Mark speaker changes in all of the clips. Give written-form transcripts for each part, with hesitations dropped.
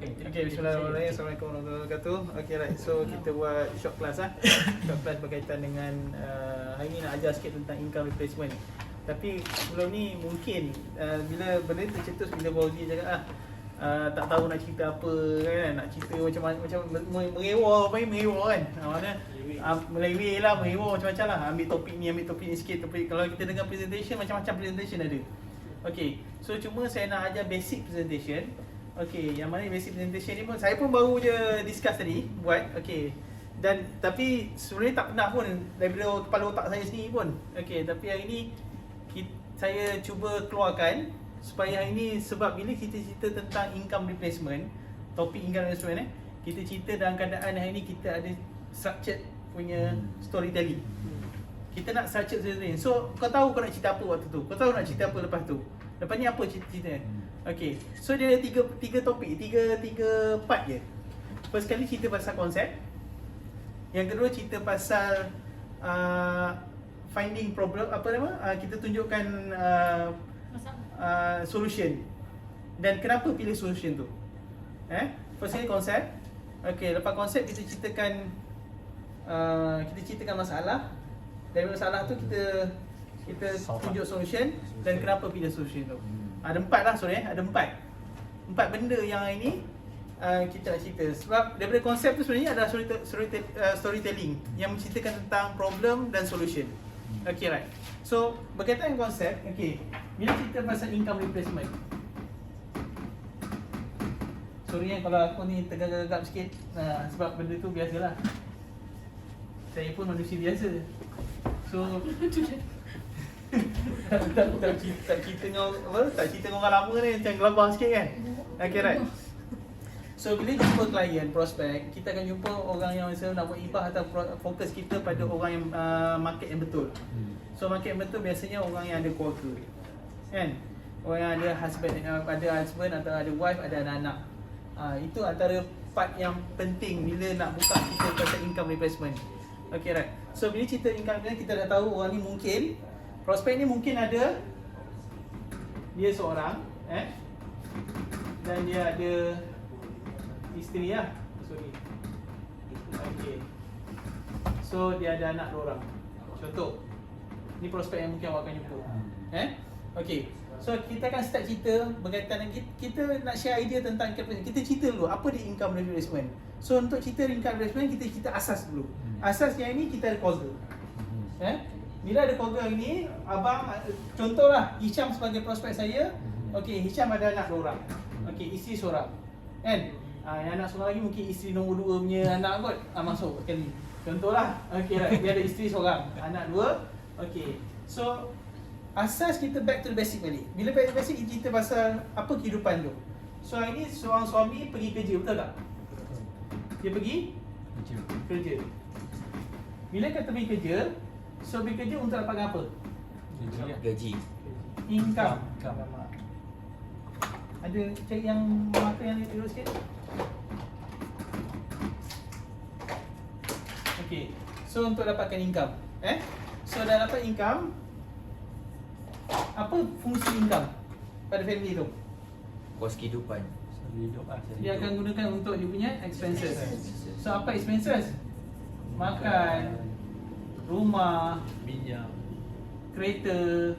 Speaker 1: Okay, bismillahirrahmanirrahim. Assalamualaikum warahmatullahi wabarakatuh. Okay, right. So kita buat short class lah. Short class berkaitan dengan hari ni nak ajar sikit tentang income replacement. Tapi sebelum ni mungkin bila benda ni tercetus bila Fauzi cakap tak tahu nak cerita apa kan, nak cerita macam merewah, apa ni merewah kan. Mana meleweh lah, merewah macam-macam lah. Ambil topik ni sikit. Topik kalau kita dengar presentation, macam-macam presentation ada. Okay, so cuma saya nak ajar basic presentation. Okay, yang mana basic presentation ni pun saya pun baru je discuss tadi buat. Okay, dan tapi sebenarnya tak pernah pun daripada kepala otak saya sendiri pun. Okay, tapi hari ni saya cuba keluarkan supaya hari ni, sebab bila kita cerita tentang income replacement, topik income replacement kita cerita dalam keadaan hari ni kita ada structured punya storytelling. Kita nak structured storytelling. So kau tahu kau nak cerita apa waktu tu, kau tahu nak cerita apa lepas tu. Lepas ni apa cerita? Okay, so dia ada tiga topik, tiga part je. First kali cerita pasal konsep. Yang kedua cerita pasal finding problem, apa nama? Kita tunjukkan solution. Dan kenapa pilih solution tu? First kali konsep. Okay, lepas konsep kita ceritakan masalah. Dari masalah tu kita tunjuk solution dan kenapa pilih solution tu. Ada empat benda yang hari ni kita nak cerita. Sebab daripada konsep tu sebenarnya ada storytelling yang menceritakan tentang problem dan solution. Okay, right. So berkaitan dengan konsep, okay, bila cerita pasal income replacement, sorry kalau aku ni tegak-tegak sikit, sebab benda tu biasalah. Saya pun manusia biasa. So tak cerita dengan orang lama ni macam gelabah sikit kan. Okay, right. So bila jumpa klien, prospek, kita akan jumpa orang yang misalnya nak buat ibah atau fokus kita pada orang yang market yang betul. So market yang betul biasanya orang yang ada keluarga, kan? Orang yang ada husband atau ada wife, ada anak-anak. Itu antara part yang penting bila nak buka kita pasal income replacement. Okay, right. So bila cerita income replacement, kita dah tahu orang ni mungkin, prospek ni mungkin ada dia seorang, dan dia ada isteri lah. Sorry. Okay. So dia ada anak 2 orang. Contoh. Ni prospek yang mungkin awak akan jumpa. Okay. So kita akan start cerita berkaitan dengan kita nak share idea tentang income replacement. Kita cerita dulu apa dia income replacement. So untuk cerita income replacement, kita cerita asas dulu. Asas yang ini kita ada keluarga. Bila ada keluarga ini, abang, contohlah Hisham sebagai prospek saya. Okay, Hisham ada anak 2 orang. Okay, isteri seorang. Kan? Yang anak seorang lagi mungkin isteri nombor 2 punya anak kot. Masuk sekali. Contohlah. Okay, right. Dia ada isteri seorang, anak 2. Okay. So asas kita back to the basic balik. Bila back to the basic, kita cerita pasal apa kehidupan tu. So hari ni seorang suami pergi kerja, betul tak? Dia pergi kerja. Bila kata pergi kerja, so pergi kerja untuk dapatkan apa?
Speaker 2: Gaji.
Speaker 1: Income. Ada cari yang mata yang tidur sikit. Okay. So untuk dapatkan income, so dah dapat income, apa fungsi income pada family tu?
Speaker 2: Kos kehidupan.
Speaker 1: Dia akan gunakan untuk dia punya expenses. So apa expenses? Makan, rumah,
Speaker 2: Minyak,
Speaker 1: kereta,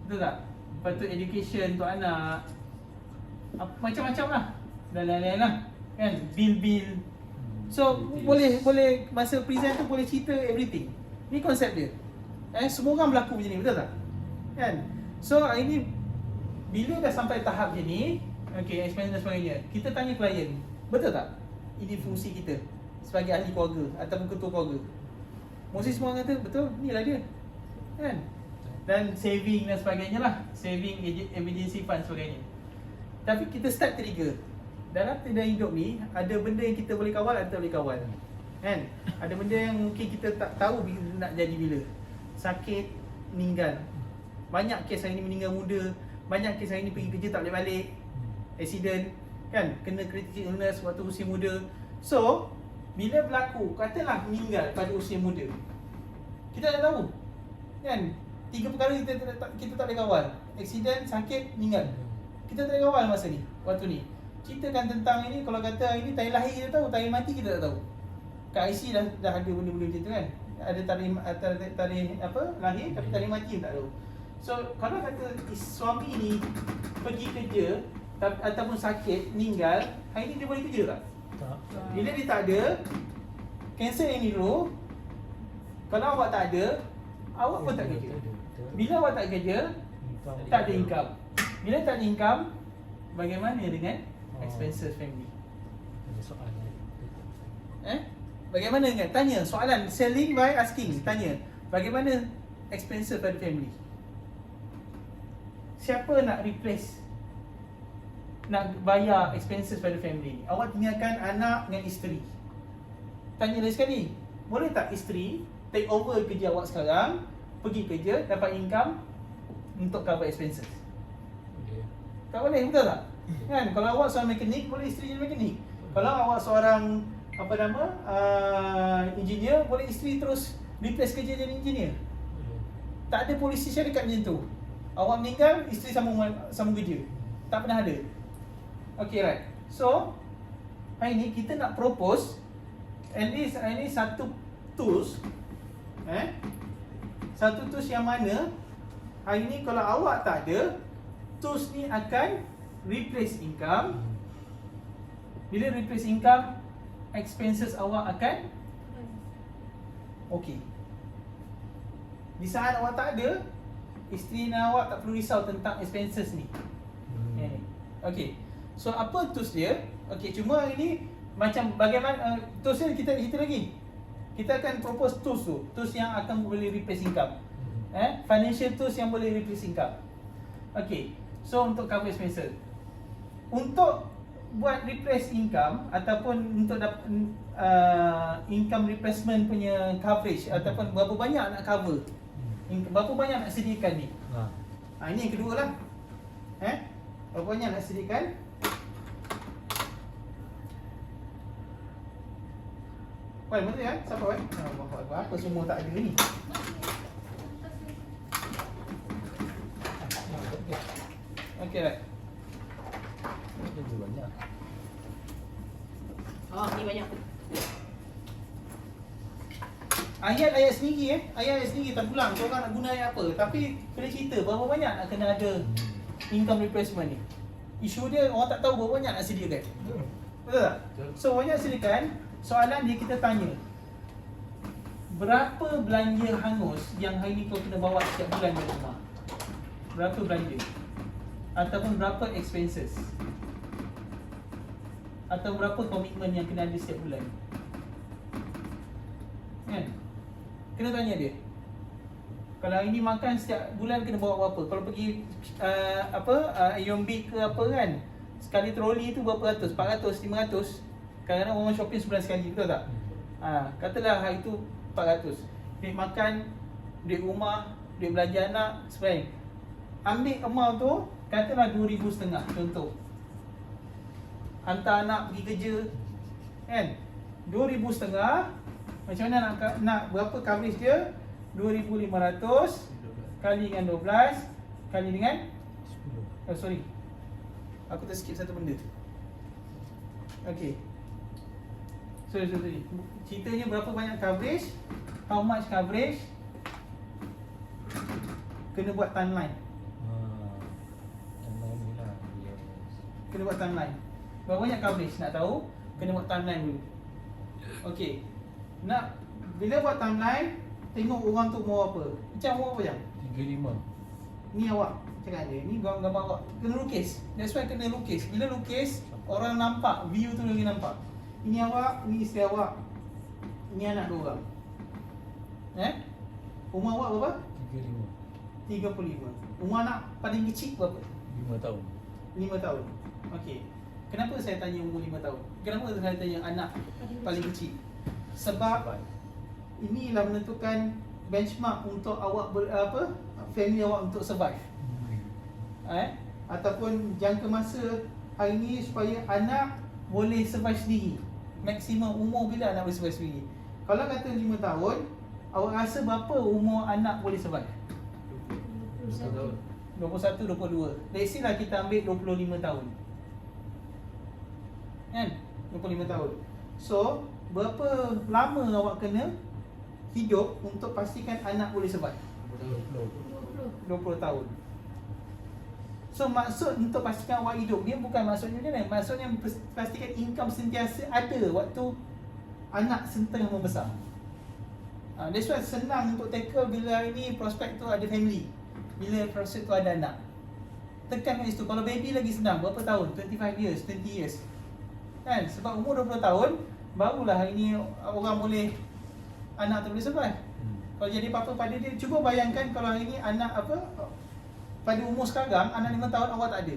Speaker 1: betul tak? Lepas tu education untuk anak, macam-macam lah, dan lain-lain lah, kan? Bil-bil. So boleh masa present tu boleh cerita everything. Ni konsep dia. Semua orang berlaku macam ni, betul tak? Kan? So hari ni bila dah sampai tahap macam ni, okay, expense dan sebagainya, kita tanya klien, betul tak? Ini fungsi kita sebagai ahli keluarga ataupun ketua keluarga. Mesti semua kata betul, inilah dia. Kan? Dan saving dan sebagainya lah. Saving, emergency fund sebagainya. Tapi kita start trigger. Dalam hidup ni, ada benda yang kita boleh kawal, ada tak boleh kawal. Kan? Ada benda yang mungkin kita tak tahu nak jadi bila. Sakit, meninggal. Banyak kes hari ni meninggal muda. Banyak kes hari ni pergi kerja tak boleh balik. Accident, kan? Kena critical illness waktu usia muda. So, bila berlaku, katalah meninggal pada usia muda, kita dah tahu, kan? 3 perkara kita tak boleh kawal. Accident, sakit, meninggal. Kita tak boleh kawal masa ni, waktu ni. ceritakan tentang ini. Kalau kata hari ni tarikh lahir kita tahu, tarikh mati kita tak tahu. Kat IC dah ada benda-benda macam tu kan. Ada tarikh apa lahir tapi tarikh mati tak tahu. So kalau kata suami ni pergi kerja ataupun sakit, meninggal, hari ni dia boleh kerja tak?
Speaker 3: Tak.
Speaker 1: Bila dia tak ada, cancel yang ni dulu. Kalau awak tak ada, awak pun tak kerja. Bila awak tak kerja, tak ada income. Bila tak ada income, bagaimana dengan expenses family?
Speaker 3: Ada soalan.
Speaker 1: Bagaimana dengan tanya soalan, selling by asking, tanya bagaimana expenses pada family? Siapa nak replace, nak bayar expenses pada family? Awak tinggalkan anak dengan isteri. Tanya lagi sekali, boleh tak isteri take over kerja awak sekarang, pergi kerja, dapat income untuk cover expenses? Tak boleh, betul tak? Kan, kalau awak seorang mekanik, boleh isteri jadi mekanik. Kalau awak seorang engineer, boleh isteri terus replace kerja jadi engineer. Tak ada polisi syarikat macam tu. Awak meninggal, isteri sambung kerja. Tak pernah ada. Okay, right. So hari ni kita nak propose at least satu tools, satu tools yang mana hari ni kalau awak tak ada, tools ni akan replace income. Bila replace income, expenses awak akan okey. Di saat awak tak ada, isteri dan awak tak perlu risau tentang expenses ni. Okey. So apa tools dia? Okey, cuma hari ni macam bagaimana tools dia kita lagi. Kita akan propose tools tu, tools yang akan boleh replace income. Financial tools yang boleh replace income. Okey. So untuk cover expenses. Untuk buat replace income ataupun untuk income replacement punya coverage ataupun berapa banyak nak cover, berapa banyak nak sediakan ni. Ini yang kedua lah. Berapa banyak nak sediakan. Wai, mana ya? Siapa wai? Apa semua tak ada ni. Okey, right.
Speaker 3: Lebih banyak.
Speaker 4: Ni banyak.
Speaker 1: Ayat-ayat sendiri ayat-ayat sendiri tak pulang. Korang nak guna ayat apa? Tapi kena cerita berapa banyak nak kena ada income replacement ni. Isu dia orang tak tahu berapa banyak nak sediakan. Betul tak? So banyak sediakan. Soalan dia kita tanya, berapa belanja hangus yang hari ni kau kena bawa setiap bulan ke rumah? Berapa belanja? Ataupun berapa expenses? Atau berapa komitmen yang kena ada setiap bulan? Kan? Kena tanya dia. Kalau hari ni makan setiap bulan kena bawa berapa? Kalau pergi Yombik ke apa kan, sekali troli tu berapa ratus? 400, 500. Kadang-kadang orang shopping sebulan sekali, betul tak? Katalah hari tu 400. Duit makan, duit rumah, duit belanja anak, sebenarnya ambil amount tu, katalah 2,500 contoh. Hantar anak pergi kerja, kan? 2,500. Macam mana nak berapa coverage dia? 2,500 kali dengan 12 kali dengan
Speaker 3: 10.
Speaker 1: sorry, aku terskip satu benda. Okay. Sorry. Ceritanya berapa banyak coverage, how much coverage, kena buat timeline. Kena buat timeline. Berapa banyak coverage nak tahu, kena buat timeline dulu. Okay. Nak bila buat timeline, tengok orang tu mau apa. Macam mau apa jam?
Speaker 3: 35.
Speaker 1: Ni awak cakap dia, ni gambar awak kena lukis. That's why kena lukis. Bila lukis, orang nampak, view tu lagi nampak. Ini awak, ni isteri awak, ni anak dua orang. Umur awak berapa? 35. Umur anak paling kecil berapa?
Speaker 3: 5 tahun.
Speaker 1: 5 tahun. Okey. Kenapa saya tanya umur 5 tahun? Kenapa saya tanya anak paling kecil? Sebab inilah menentukan benchmark untuk awak family awak untuk survive. Ataupun jangka masa hari ni supaya anak boleh survive sendiri. Maksimum umur bila anak boleh survive sendiri? Kalau kata 5 tahun, awak rasa berapa umur anak boleh survive?
Speaker 4: 21.
Speaker 1: 21, 22. Let's say lah kita ambil 25 tahun. Kan? 25 tahun. So, berapa lama awak kena hidup untuk pastikan anak boleh survive? 20 tahun. So maksud untuk pastikan awak hidup, dia bukan maksudnya macam mana? Maksudnya pastikan income sentiasa ada waktu anak tengah membesar. That's why senang untuk tackle bila ini prospek tu ada family, bila prospek tu ada anak. Tekan kat situ. Kalau baby lagi senang, berapa tahun? 25 years, 20 years. Kan? Sebab umur 20 tahun barulah hari ni orang boleh, anak tu boleh survive. Kalau jadi apa-apa pada dia, cuba bayangkan kalau hari ni anak apa, pada umur sekarang, anak 5 tahun awak tak ada.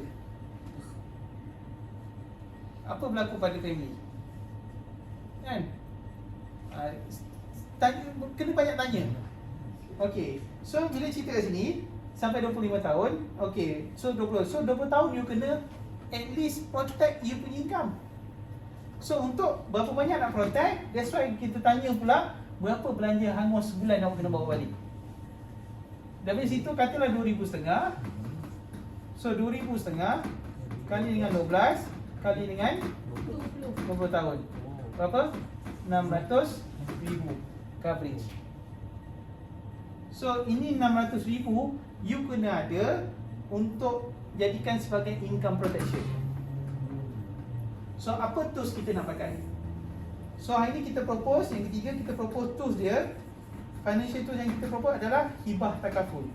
Speaker 1: Apa berlaku pada family? Kan? Kena banyak tanya. Okay, so bila cerita kat sini sampai 25 tahun, okay, so 20 tahun you kena at least protect you punya income. So untuk berapa banyak nak protect, that's why kita tanya pula berapa belanja hangus sebulan awak kena bawa balik. Dari situ katalah 2,500. So 2,500 kali dengan 12 kali dengan 20 tahun. Berapa? 600,000 coverage. So ini 600,000 you kena ada untuk jadikan sebagai income protection. So apa tools kita nak pakai? So hari ni kita propose, yang ketiga kita propose tools dia. Financial tools yang kita propose adalah hibah takaful.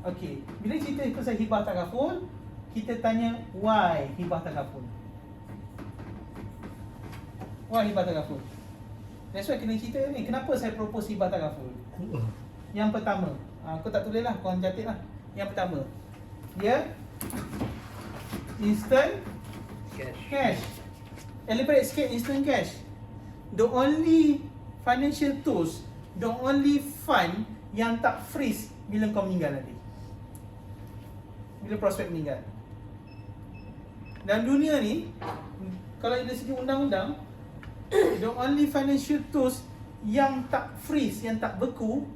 Speaker 1: Okey, bila cerita pasal hibah takaful, kita tanya why hibah takaful. Why hibah takaful? That's why kena cerita ni, kenapa saya propose hibah takaful. Yang pertama, aku tak tulis lah, korang catat lah. Yang pertama, dia instant cash. Elaborate sikit, instant cash. The only financial tools, the only fund yang tak freeze bila kau meninggal nanti, bila prospek meninggal. Dalam dunia ni, kalau dari segi undang-undang, the only financial tools yang tak freeze, yang tak beku,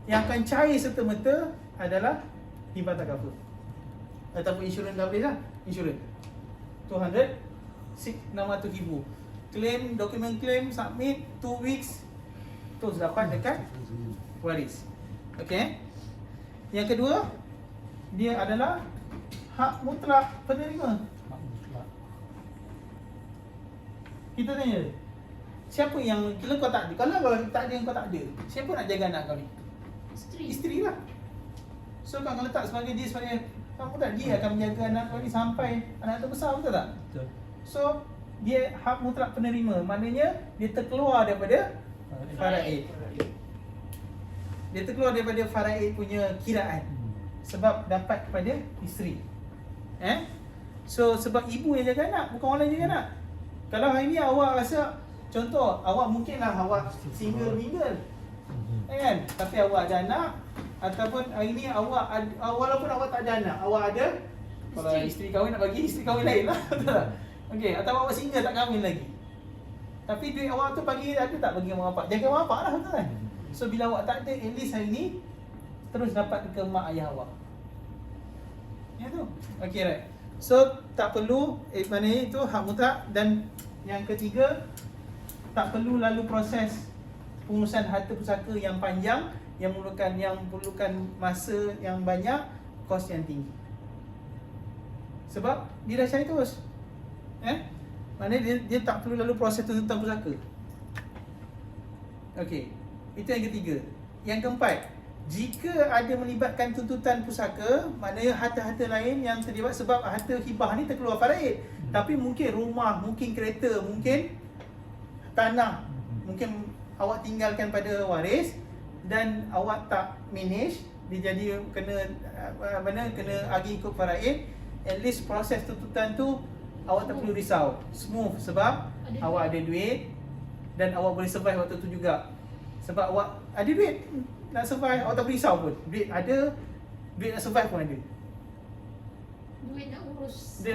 Speaker 1: yang akan cair serta-merta adalah hibah takaful ataupun insurans. Dah boleh lah, insurans 600,000. Claim, dokumen claim, submit 2 weeks, terus dapat dekat waris. Okay. Yang kedua, dia adalah hak mutlak penerima. Kita tanya, siapa yang, kalau kau tak ada, kalau tak ada yang kau tak ada, siapa nak jaga anak kau ni? Isteri lah. So kau akan letak sebagai dia sebagai kamu tak, dia akan menjaga anak kau ni sampai anak tu besar, betul tak?
Speaker 3: Betul.
Speaker 1: So dia hak mutlak penerima, maknanya dia terkeluar daripada faraid. Dia terkeluar daripada faraid punya kiraan sebab dapat kepada isteri. So sebab ibu yang jaga anak, bukan orang lain jaga anak. Kalau hari ni awak rasa, contoh, awak mungkinlah awak single mingle, kan? Tapi awak ada anak, ataupun hari ni awak walaupun awak tak ada anak, awak ada, kalau isteri kahwin nak bagi isteri kahwin lain lah. Betul tak? Okey, atau awak single tak kahwin lagi, tapi duit awak tu bagi, ada tak bagi mak bapak? Jaga mak bapak lah, betul kan? So bila awak tak ada, at least hari ni terus dapat ke mak ayah awak. Ya tu. Okey, right. So tak perlu, maknanya itu hak mutlak. Dan yang ketiga, tak perlu lalu proses pengurusan harta pusaka yang panjang, yang memerlukan masa yang banyak, kos yang tinggi. Sebab dia dah cari terus. Maknanya dia tak perlu lalu proses tuntutan pusaka. Okey, itu yang ketiga. Yang keempat, jika ada melibatkan tuntutan pusaka, maknanya harta-harta lain yang terlibat, sebab harta hibah ni terkeluar faraid, tapi mungkin rumah, mungkin kereta, mungkin tanah, mungkin awak tinggalkan pada waris dan awak tak manage, dia jadi kena agih ikut faraid. At least proses tuntutan tu awak tak perlu risau, smooth, sebab awak ada duit dan awak boleh survive waktu tu juga. Sebab awak ada duit nak survive, awak tak perlu risau pun. Duit ada, duit nak survive pun ada.
Speaker 4: Duit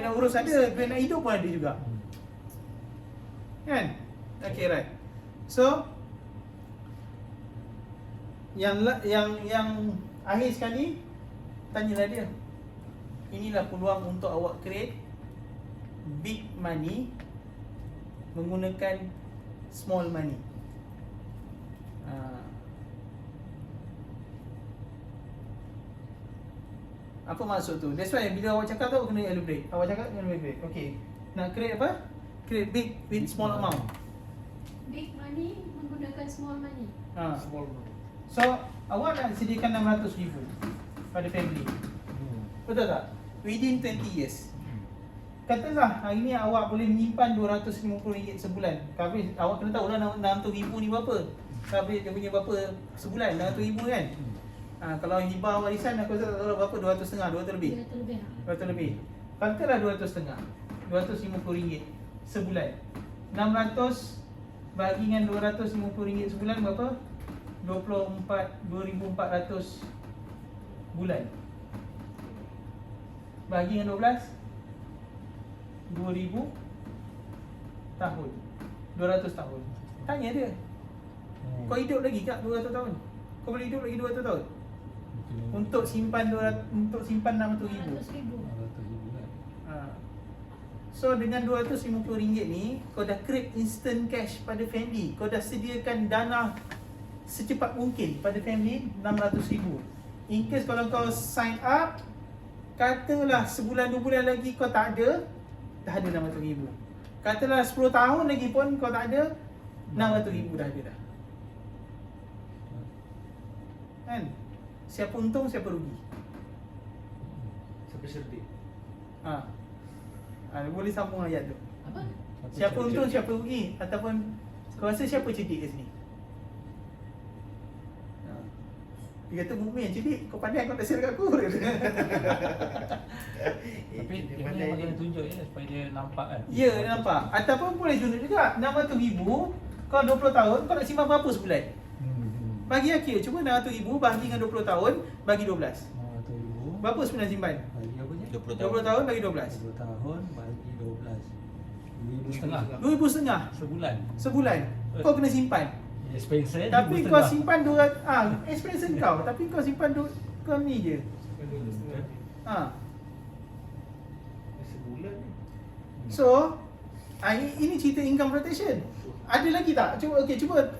Speaker 4: nak urus
Speaker 1: ada, duit nak hidup pun ada juga. Kan? Okay, right. So yang akhir sekali, tanyalah dia. Inilah peluang untuk awak create big money menggunakan small money. Apa maksud tu? That's why bila awak cakap tu awak kena elaborate. Awak cakap kena elaborate. Okay. Nak create apa? Create big with small amount.
Speaker 4: Big money menggunakan small money.
Speaker 1: Small amount. So, awak nak sediakan 600,000 pada family. Betul tak? Within 20 years. Katalah hari ni awak boleh menyimpan RM250 sebulan. Coverage awak kena tahu lah 600,000 ni berapa. Coverage dia punya berapa sebulan, 600,000 kan? Kalau hibah warisan aku tak tahu berapa, 200 lebih. 200 lebih. Katalah 200 RM250 sebulan. 600 bagi dengan RM250 sebulan berapa? 2,400 bulan. Bagi dengan 12 2,000 tahun. 200 tahun. Tanya dia, kau hidup lagi tak 200 tahun? Kau boleh hidup lagi 200 tahun? Untuk simpan 600,000.
Speaker 4: 600,000.
Speaker 1: So dengan RM250 ni, kau dah create instant cash pada family. Kau dah sediakan dana secepat mungkin pada family 600,000. In case kalau kau sign up, katalah sebulan 2 bulan lagi kau tak ada, dah ada 600,000. Katalah 10 tahun lagi pun kau tak ada, 600,000 dah ada dah. Kan? Siapa untung, siapa rugi?
Speaker 2: Siapa cerdik?
Speaker 1: Boleh sambung ayat tu.
Speaker 4: Apa?
Speaker 1: Siapa untung, siapa rugi? Ataupun kau rasa siapa cerdik kat sini? Dia kata mukmin cerdik, kau pandai kau tak share kat aku.
Speaker 3: Tapi ini memang kena tunjuk je supaya dia nampak kan.
Speaker 1: Ya, dia nampak. Ataupun boleh tunjuk juga 600,000, kau 20 tahun, kau nak simpan berapa sebulan? Bagi akhir, cuba 600,000 bagi dengan 20 tahun, bagi 12.
Speaker 3: 600,000
Speaker 1: Berapa sebulan simpan?
Speaker 3: bagi apa je?
Speaker 1: 20 tahun bagi 12.
Speaker 3: 20 tahun bagi 12. 2,500
Speaker 1: RM2,500
Speaker 3: sebulan.
Speaker 1: sebulan. Kau kena simpan.
Speaker 3: Expense saya
Speaker 1: Tapi kau simpan 200, expense kau, tapi kau simpan kau ni je.
Speaker 2: Sebulan ni.
Speaker 1: So, ini cerita income protection. Ada lagi tak? Cuba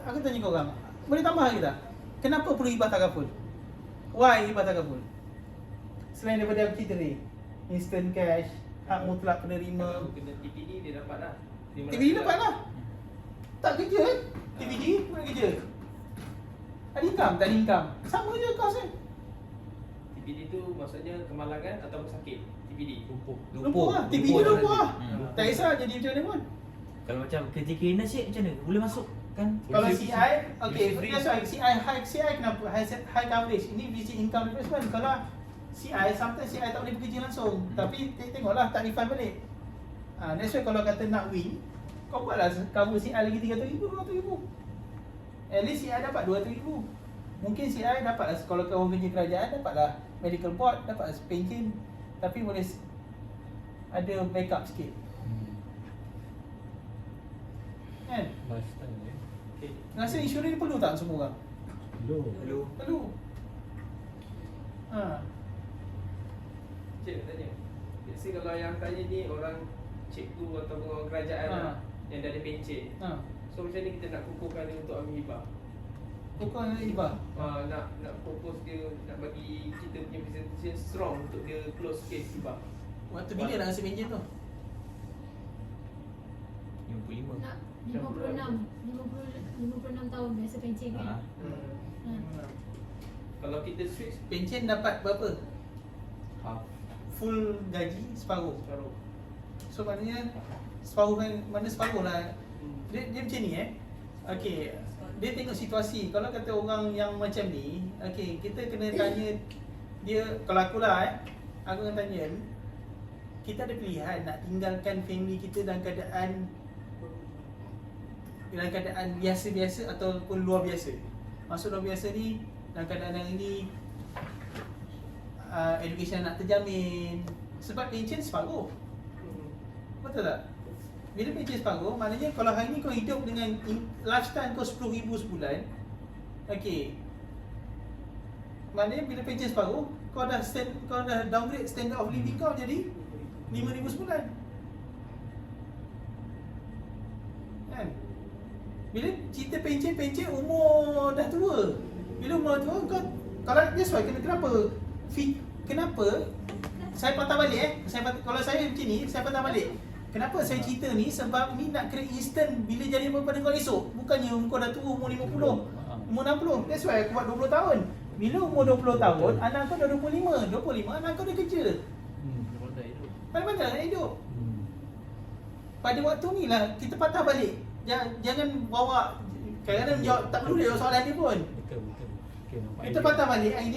Speaker 1: aku tanya kau orang. Boleh tambah lagi tak? Kenapa perlu hibah takaful? Why hibah takaful? Selain daripada cerita ni, instant cash, hak mutlak penerima.
Speaker 2: Kalau kena TPD dia dapat dah.
Speaker 1: TPD dapat lah. Tak kerja kan? TPD mana kerja? Ada income, tak ada income. Sama je kos kan?
Speaker 2: TPD tu maksudnya kemalangan ataupun sakit. TPD.
Speaker 1: Lumpuh lah. TPD lumpuh lah. Tak kisah jadi macam mana pun.
Speaker 2: Kalau macam kerja cleaner cik macam mana? Boleh masuk kan?
Speaker 1: Kalau CI, okay,
Speaker 2: Free.
Speaker 1: that's why CI kenapa? High coverage. Ini basic income replacement. Kalau CI, sometimes CI tak boleh bekerja langsung. Tapi tengoklah tak refund balik. That's why kalau kata nak win, kau buatlah cover CI lagi 300,000, 200,000. At least CI dapat 200,000. Mungkin CI dapatlah, kalau kau kerja kerajaan, dapatlah medical board, dapat pension. Tapi boleh ada backup sikit. Kan?
Speaker 3: Lifestyle ya.
Speaker 2: Okay.
Speaker 1: Rasa insurans ni perlu tak semua orang?
Speaker 3: Hello.
Speaker 1: Perlu.
Speaker 2: Cik nak tanya. Biasa kalau yang tanya ni orang cikgu ataupun orang kerajaan lah, yang dah ada pencen. So macam ni kita nak kukuhkan dia untuk ambil hibah.
Speaker 1: Kau nak hibah?
Speaker 2: Nak propose dia, nak bagi kita punya presentation strong untuk dia close case hibah.
Speaker 1: Waktu bila nak rasa pension tu?
Speaker 2: 55.
Speaker 4: Nak 56 tahun biasa pencen kan.
Speaker 2: Kalau kita switch
Speaker 1: Pension dapat berapa?
Speaker 2: half
Speaker 1: Full gaji separuh.
Speaker 2: separuh.
Speaker 1: So maknanya separuh kan, mana separuh lah. Dia macam ni Okay, dia tengok situasi. Kalau kata orang yang macam ni, okay, kita kena tanya dia. Kalau akulah aku akan tanya, kita ada pilihan nak tinggalkan family kita dalam keadaan biasa-biasa ataupun luar biasa. Maksud luar biasa ni, dalam keadaan yang ini education nak terjamin. Sebab pension separuh. Betul tak? Bila pension separuh, maknanya kalau hari ni kau hidup dengan lifestyle kau 10,000 sebulan, okay, maknanya bila pension separuh, kau dah downgrade standard of living kau jadi 5,000 sebulan. Bila cerita pencen umur dah tua. Bila umur tua kau, kalau that's why kenapa saya patah balik kalau saya macam ni, saya patah balik. Kenapa saya cerita ni? Sebab ni nak kena instant bila jadi apa pada kau esok. Bukannya kau dah tua umur 50, umur 60. That's why aku buat 20 tahun. Bila umur 20 tahun, anak kau dah 25 anak kau dah kerja. Pandai-pandai nak hidup. Pada waktu ni lah kita patah balik. Jangan bawa, kadang-kadang jawab, tak perlu dia jawab soalan ni pun.
Speaker 3: Betul.
Speaker 1: Kita patah balik hari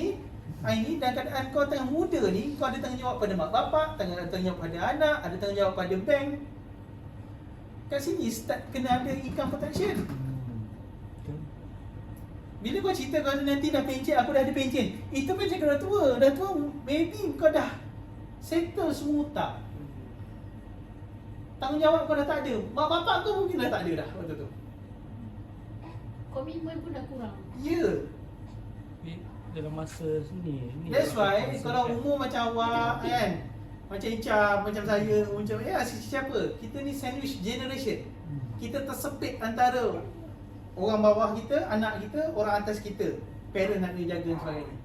Speaker 1: ni dan keadaan kau tengah muda ni, kau ada tanggungjawab pada mak bapak, tanggungjawab pada anak, ada tanggungjawab pada bank. Kat sini start kena ada income protection. Bila kau cerita kau nanti dah pencen, aku dah ada pencen. Itu pencen kau dah tua, maybe kau dah settle semua hutang. Tanggungjawab kau dah tak ada. Mak bapak kau mungkin dah tak ada dah waktu tu.
Speaker 4: Komitmen pun dah kurang.
Speaker 1: Ya.
Speaker 3: Dalam masa ni
Speaker 1: That's why kalau umur macam awak kan, macam Icam, macam saya, macam siapa, kita ni sandwich generation. Kita tersepit antara orang bawah kita, anak kita, orang atas kita. Parent nak kena jaga dan sebagainya.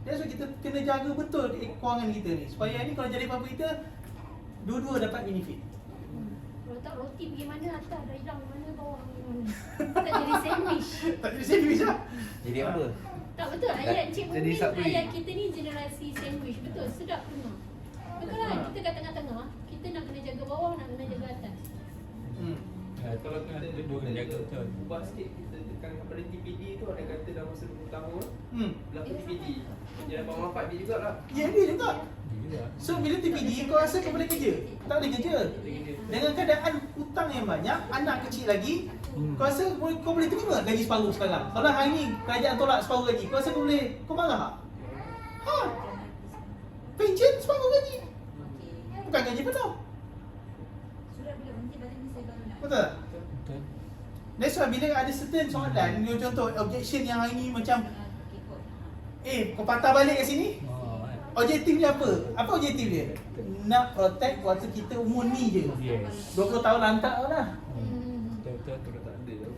Speaker 1: That's why kita kena jaga betul kewangan kita ni, supaya ni kalau jadi apa-apa kita, dua-dua dapat benefit.
Speaker 4: Kalau tak roti pergi mana, atas dah hilang, mana bawah pergi mana. Tak jadi sandwich.
Speaker 1: Tak jadi sandwich lah.
Speaker 5: Jadi apa?
Speaker 4: Tak betul, ayat Cik
Speaker 5: Jadi
Speaker 4: Mumin,
Speaker 5: Sabri.
Speaker 4: ayat kita ni generasi sandwich. Betul, sedap dengar. Betul lah, kita kat tengah-tengah, kita nak kena jaga bawah, nak kena jaga atas.
Speaker 2: Kalau kita
Speaker 3: dua kena jaga betul.
Speaker 2: ubah sikit, kita tekan kepada TPD tu, ada kata dah masa 20 tahun berlaku TPD. Dia dapat manfaat dia jugalah.
Speaker 1: Ya, dia juga.
Speaker 3: Dia juga.
Speaker 1: So bila TPD kau rasa kau boleh kerja? Tak boleh kerja. Dengan keadaan hutang yang banyak, anak kecil lagi, kau rasa kau boleh terima gaji separuh sekarang? Kalau hari ni kerajaan tolak separuh gaji, kau rasa kau marah tak? Ha? Pencen separuh gaji. Bukan gaji penuh. Betul tak?
Speaker 3: Betul.
Speaker 1: That's why bila ada certain soalan, contoh objection yang hari ni macam kau patah balik kat sini, objektif dia apa? Apa objektif dia? Nak protect waktu kita umur ni je.
Speaker 3: Yes.
Speaker 1: 20 tahun lantak lah.
Speaker 3: Betul.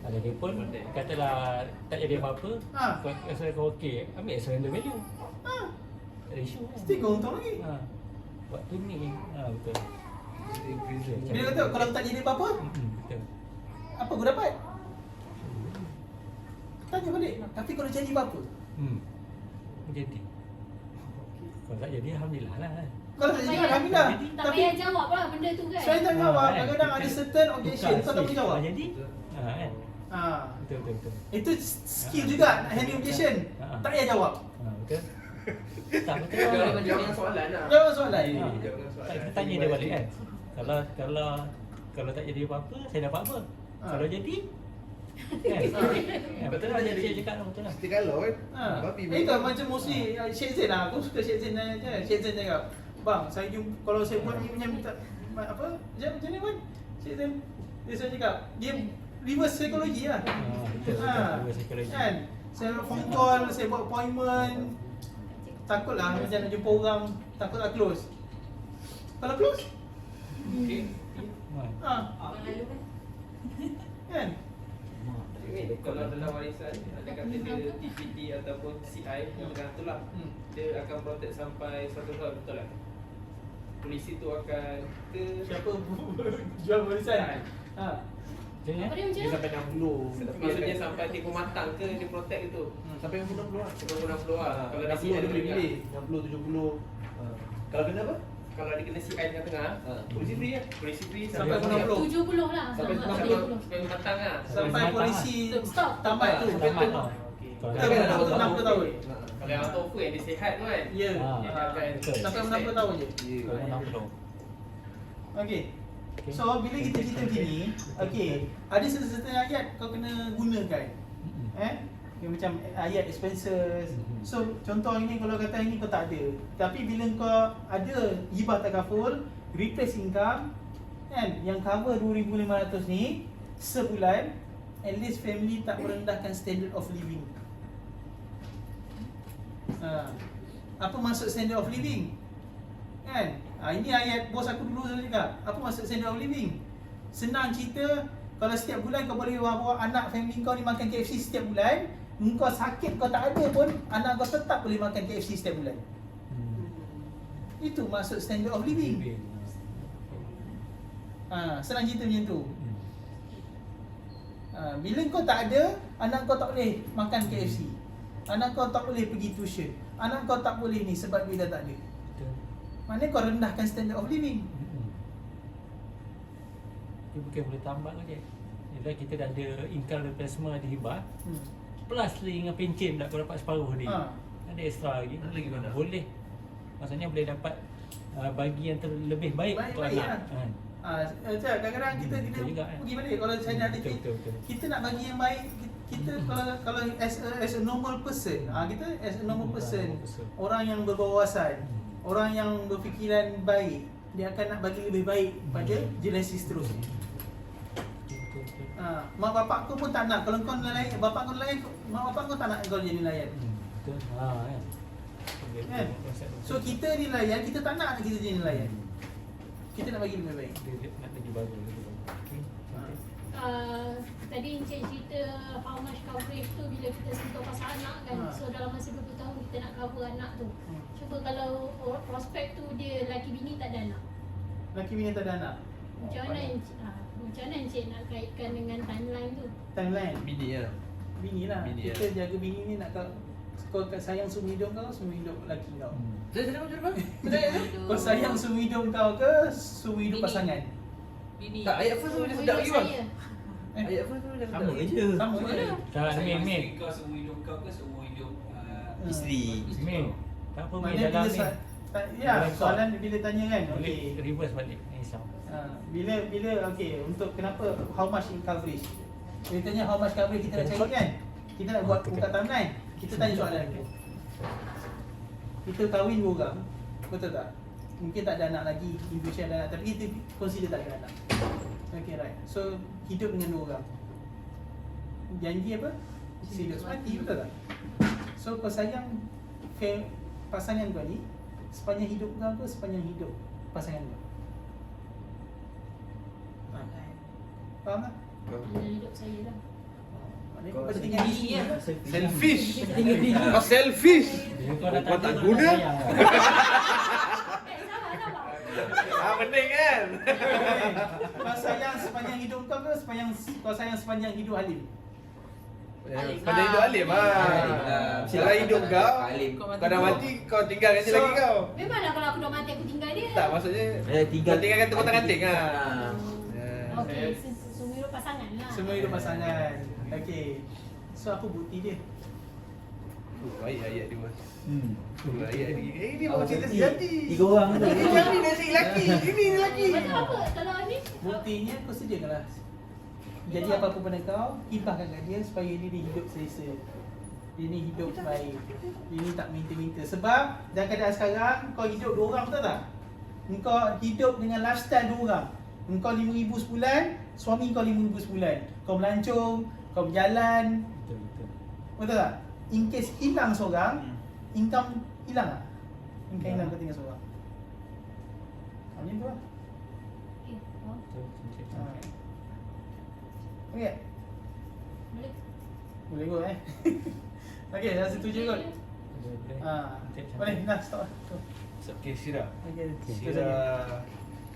Speaker 3: Ada dia pun katalah tak jadi apa-apa, kau rasa kau okey, ambil surrender value.
Speaker 1: Ha,
Speaker 3: Tak ada isu.
Speaker 1: still kau untung lagi.
Speaker 3: Waktu ni. Betul.
Speaker 1: Bila kata kalau tak jadi apa-apa,
Speaker 3: Betul.
Speaker 1: apa aku dapat? Tanya balik. Tapi kalau jadi apa-apa?
Speaker 3: Jadi. Kalau tak jadi alhamdulillah lah.
Speaker 1: Kalau tak jadi alhamdulillah.
Speaker 4: Tak
Speaker 1: Tapi
Speaker 4: payah jawab lah benda tu kan.
Speaker 1: saya tak jawab.
Speaker 3: kan?
Speaker 1: Kadang-kadang ada certain objection kau tak boleh jawab.
Speaker 3: Jadi. Kan.
Speaker 1: Ha.
Speaker 3: Betul.
Speaker 1: Itu skill juga nak handle objection. Tak payah jawab.
Speaker 3: Betul. Tak betul.
Speaker 2: Jawab soalan lah.
Speaker 1: Jawab soalan.
Speaker 2: Jawab soalan.
Speaker 3: Kita tanya dia balik kan. Kalau tak jadi apa-apa, saya dapat apa? Kalau jadi kan? Betul lah jadi saya cakap betul lah.
Speaker 5: Mesti kalau kan. Babi
Speaker 1: Itu macam mostly Syed Zain lah. Aku suka Syed Zain je. Syed Zain cakap, bang, saya jumpa, kalau saya buat ni macam apa? Macam ni pun Syed Zain dia selalu cakap, dia reverse psychology lah.
Speaker 3: Betul. Reverse psychology.
Speaker 1: Kan? Saya phone call, saya buat appointment. Takutlah macam nak jumpa orang, takutlah close. Kalau close?
Speaker 2: Okay.
Speaker 1: Kan?
Speaker 2: Kalau dalam warisan ada kata dia TPD ataupun CI yang tu lah, dia akan protect sampai 1 tahun, betul tak? Polisi tu akan
Speaker 1: Siapa jual warisan?
Speaker 3: Macam ni
Speaker 4: Apa dia macam
Speaker 5: Dia
Speaker 4: tu?
Speaker 5: sampai 60.
Speaker 2: maksudnya sampai tipu matang ke dia protect itu?
Speaker 5: Sampai 60 lah.
Speaker 2: Sebelum 60 lah. Kalau
Speaker 5: Kalau
Speaker 2: ada CI
Speaker 5: dia boleh
Speaker 2: tengah.
Speaker 5: pilih 60 70. Kalau kena apa?
Speaker 2: Kalau dia kena CI tengah-tengah, polisi free lah. Polisi free
Speaker 1: Sampai
Speaker 2: sampai
Speaker 1: 60.
Speaker 4: 70 lah.
Speaker 2: Sampai
Speaker 4: Sama
Speaker 2: 60 sampai matang lah.
Speaker 1: Sampai polisi
Speaker 4: Stop.
Speaker 1: tamat tu.
Speaker 3: Tamat tau.
Speaker 1: Kan ada 60 tahun.
Speaker 2: Kalau yang auto full yang dia sihat tu kan.
Speaker 1: Ya.
Speaker 2: Dia akan
Speaker 3: betul.
Speaker 1: Sampai 60 tahun je.
Speaker 3: Kalau 60.
Speaker 1: Okey. So bila kita cerita macam ni, okey, ada certain ayat kau kena gunakan. Yang macam ayat expenses. So contoh ini kalau kata ini kau tak ada, tapi bila kau ada hibah takaful, replace income kan, yang cover 2,500 ni sebulan, at least family tak merendahkan standard of living. Apa maksud standard of living? Kan? Ini ayat bos aku dulu cakap. Apa maksud standard of living? Senang cerita, Kalau setiap bulan kau boleh bawa anak family kau ni makan KFC setiap bulan, engkau sakit kau tak ada pun, anak kau tetap boleh makan KFC setiap bulan. Itu maksud standard of living. Senang cerita macam tu. Bila kau tak ada, anak kau tak boleh makan KFC. Anak kau tak boleh pergi tuition. Anak kau tak boleh ni sebab bila tak ada. Maknanya kau rendahkan standard of living.
Speaker 3: Dia bukan boleh tambah ke je. Yalah kita dah ada income replacement dihibah. Plus lagi dengan pencen dah kau dapat separuh ni. Ada extra lagi.
Speaker 5: Ada lagi mana?
Speaker 3: Boleh. Maksudnya boleh dapat bagi yang lebih baik untuk
Speaker 1: Baik-baik
Speaker 3: anak.
Speaker 1: Kadang-kadang kita
Speaker 3: Betul juga,
Speaker 1: pergi balik kalau saya ada
Speaker 3: Betul.
Speaker 1: kita nak bagi yang baik. Kita kalau as a normal person, kita as a normal person, orang yang berwawasan, orang yang berfikiran baik, dia akan nak bagi lebih baik pada generasi seterusnya. Mak bapak kau pun tak nak kalau kau nelayan, bapak kau nelayan, mak bapak kau tak nak kau jadi nelayan.
Speaker 3: Betul.
Speaker 1: Kan? So kita ni nelayan, kita tak nak kita jadi nelayan. Kita nak bagi lebih baik.
Speaker 3: Dia nak lagi bagus lagi bagus. Okey.
Speaker 4: Tadi Encik cerita how much coverage tu bila kita sentuh pasal anak kan. So dalam masa 20 tahun kita nak cover anak tu. Cuba kalau prospek tu dia laki bini tak ada anak.
Speaker 1: Laki bini tak ada anak.
Speaker 4: Macam mana Encik nak kaitkan dengan timeline tu?
Speaker 1: Timeline.
Speaker 5: Bini ya.
Speaker 1: Bini lah.
Speaker 5: Bini,
Speaker 1: Kita jaga bini ni nak kau sayang seumur hidup kau, seumur hidup lelaki kau.
Speaker 5: Saya macam mana?
Speaker 1: Kau sayang seumur hidup kau ke seumur hidup
Speaker 6: Bini.
Speaker 1: pasangan?
Speaker 6: Bini.
Speaker 5: Tak, ayat first tu macam sedap lagi bang. Ayat first tu macam sedap.
Speaker 3: Sama je.
Speaker 1: Sama je.
Speaker 3: Tak Min.
Speaker 2: Kau seumur hidup kau ke seumur hidup
Speaker 5: Isteri.
Speaker 3: Min. Tak apa Min
Speaker 1: Maknanya
Speaker 3: dalam
Speaker 1: bila
Speaker 3: ni.
Speaker 1: ya,
Speaker 3: Dalam
Speaker 1: soalan bila tanya kan.
Speaker 3: Boleh
Speaker 1: Okey.
Speaker 3: reverse balik. Risau.
Speaker 1: Bila okey, untuk kenapa how much in coverage? Dia tanya how much coverage kita nak cari kan? Kita nak buat buka timeline. Kita tanya soalan ni. Kita kahwin 2 orang. Betul tak? Mungkin tak ada anak lagi, in future ada anak, tapi kita consider tak ada anak. Okay, right. So hidup dengan 2 orang. Janji apa? Hidup mati, betul tak? So kau sayang pasangan kau ni sepanjang hidup kau ke sepanjang hidup pasangan kau? Faham tak?
Speaker 4: Dalam hidup saya lah.
Speaker 1: Maknanya kau pada tinggal di sini lah.
Speaker 5: Selfish. Kau selfish. Kau tak guna.
Speaker 4: Sabar.
Speaker 5: Penting kan?
Speaker 1: Kau sayang sepanjang hidup kau ke kau sayang sepanjang hidup Halim?
Speaker 5: Pada hidup Alim lah. Kalau hidup kau, kau dah mati, kau tinggalkan je lagi kau.
Speaker 4: Memanglah kalau aku dah mati aku tinggal dia.
Speaker 5: Tak, maksudnya
Speaker 7: tinggal
Speaker 5: kau tinggalkan tempat kanting lah.
Speaker 4: Okey, semua hidup pasangan lah.
Speaker 1: Semua hidup pasangan. Okey. So apa bukti dia?
Speaker 5: Baik ayat dia mas. Ayat dia. Dia bawa cerita
Speaker 7: Sejati.
Speaker 5: sejati.
Speaker 7: 3 orang tu.
Speaker 5: Ini jadi nasi lelaki. Ini lelaki.
Speaker 4: Macam apa? Kalau ni
Speaker 1: Buktinya kau sediakanlah. Jadi apa-apa pada kau, hibahkan kat dia supaya dia ni hidup selesa. Dia ni hidup baik. Dia ni tak minta-minta. Sebab dalam keadaan sekarang kau hidup 2 orang, betul tak? Engkau hidup dengan lifestyle 2 orang. Engkau RM5,000 sebulan, suami kau RM5,000 sebulan. Kau melancong, kau berjalan,
Speaker 3: Betul.
Speaker 1: betul tak? In case hilang seorang, income hilang tak? Income hilang kau tinggal seorang. Macam tu lah.
Speaker 4: okey. Oh,
Speaker 1: Okey.
Speaker 4: boleh.
Speaker 1: Boleh go Okey, dah setuju kot. Boleh, dah stop lah.
Speaker 5: Okay, Syirah.
Speaker 1: Okey,
Speaker 5: Syirah